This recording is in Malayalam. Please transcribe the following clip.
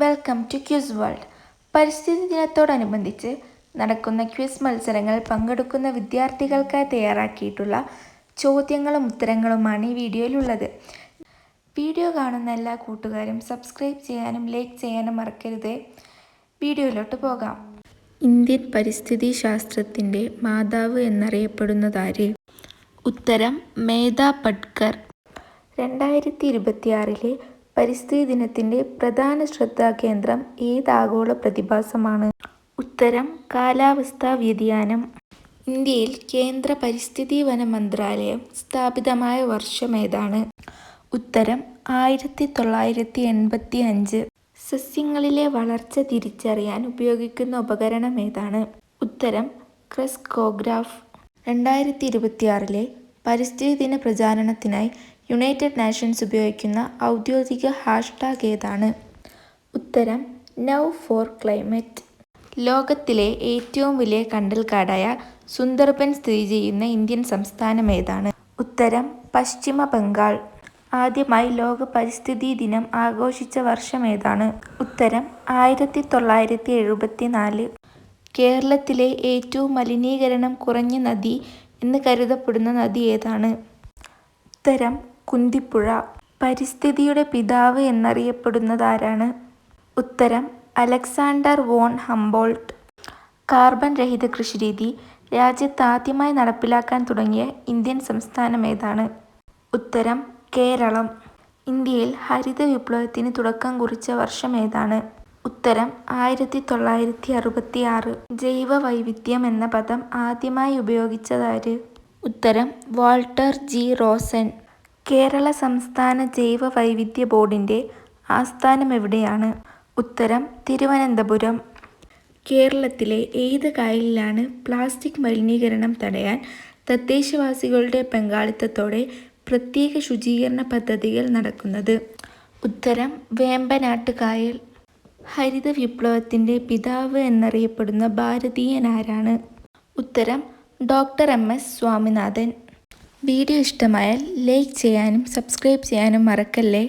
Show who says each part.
Speaker 1: Welcome to quiz world. പരിസ്ഥിതി ദിനത്തോടനുബന്ധിച്ച് നടക്കുന്ന ക്വിസ് മത്സരങ്ങൾ പങ്കെടുക്കുന്ന വിദ്യാർത്ഥികൾക്കായി തയ്യാറാക്കിയിട്ടുള്ള ചോദ്യങ്ങളും ഉത്തരങ്ങളുമാണ് ഈ വീഡിയോയിലുള്ളത്. വീഡിയോ കാണുന്ന എല്ലാ കൂട്ടുകാരും സബ്സ്ക്രൈബ് ചെയ്യാനും ലൈക്ക് ചെയ്യാനും മറക്കരുത്. വീഡിയോയിലോട്ട് പോകാം. ഇന്ത്യൻ പരിസ്ഥിതി ശാസ്ത്രത്തിൻ്റെ മാതാവ് എന്നറിയപ്പെടുന്നതാര്? ഉത്തരം മേധാ പട്കർ. 2026 പരിസ്ഥിതി ദിനത്തിൻ്റെ പ്രധാന ശ്രദ്ധാകേന്ദ്രം ഏത് ആഗോള പ്രതിഭാസമാണ്? ഉത്തരം കാലാവസ്ഥാ വ്യതിയാനം. ഇന്ത്യയിൽ കേന്ദ്ര പരിസ്ഥിതി വന മന്ത്രാലയം സ്ഥാപിതമായ വർഷമേതാണ്? ഉത്തരം 1985. സസ്യങ്ങളിലെ വളർച്ച തിരിച്ചറിയാൻ ഉപയോഗിക്കുന്ന ഉപകരണം ഏതാണ്? ഉത്തരം ക്രെസ്കോഗ്രാഫ്. 2026 പരിസ്ഥിതി ദിന പ്രചാരണത്തിനായി യുണൈറ്റഡ് നേഷൻസ് ഉപയോഗിക്കുന്ന ഔദ്യോഗിക ഹാഷ്ടാഗ് ഏതാണ്? ഉത്തരം നൗ ഫോർ ക്ലൈമറ്റ്. ലോകത്തിലെ ഏറ്റവും വലിയ കണ്ടൽക്കാടായ സുന്ദർബൻ സ്ഥിതി ചെയ്യുന്ന ഇന്ത്യൻ സംസ്ഥാനം ഏതാണ്? ഉത്തരം പശ്ചിമ ബംഗാൾ. ആദ്യമായി ലോക പരിസ്ഥിതി ദിനം ആഘോഷിച്ച വർഷം ഏതാണ്? ഉത്തരം 1974. കേരളത്തിലെ ഏറ്റവും മലിനീകരണം കുറഞ്ഞ നദി എന്ന് കരുതപ്പെടുന്ന നദി ഏതാണ്? ഉത്തരം കുന്തിപ്പുഴ. പരിസ്ഥിതിയുടെ പിതാവ് എന്നറിയപ്പെടുന്നതാരാണ്? ഉത്തരം അലക്സാണ്ടർ വോൺ ഹംബോൾട്ട്. കാർബൺ രഹിത കൃഷിരീതി രാജ്യത്ത് ആദ്യമായി നടപ്പിലാക്കാൻ തുടങ്ങിയ ഇന്ത്യൻ സംസ്ഥാനം ഏതാണ്? ഉത്തരം കേരളം. ഇന്ത്യയിൽ ഹരിത വിപ്ലവത്തിന് തുടക്കം കുറിച്ച വർഷം ഏതാണ്? ഉത്തരം 1966. ജൈവ വൈവിധ്യം എന്ന പദം ആദ്യമായി ഉപയോഗിച്ചതാര്? ഉത്തരം വാൾട്ടർ ജി റോസൻ. കേരള സംസ്ഥാന ജൈവ വൈവിധ്യ ബോർഡിൻ്റെ ആസ്ഥാനം എവിടെയാണ്? ഉത്തരം തിരുവനന്തപുരം. കേരളത്തിലെ ഏത് കായലിലാണ് പ്ലാസ്റ്റിക് മലിനീകരണം തടയാൻ തദ്ദേശവാസികളുടെ പങ്കാളിത്തത്തോടെ പ്രത്യേക ശുചീകരണ പദ്ധതികൾ നടക്കുന്നത്? ഉത്തരം വേമ്പനാട്ട് കായൽ. ഹരിത വിപ്ലവത്തിൻ്റെ പിതാവ് എന്നറിയപ്പെടുന്ന ഭാരതീയൻ ആരാണ്? ഉത്തരം ഡോക്ടർ MS സ്വാമിനാഥൻ. വീഡിയോ ഇഷ്ടമായാൽ ലൈക്ക് ചെയ്യാനും സബ്സ്ക്രൈബ് ചെയ്യാനും മറക്കല്ലേ.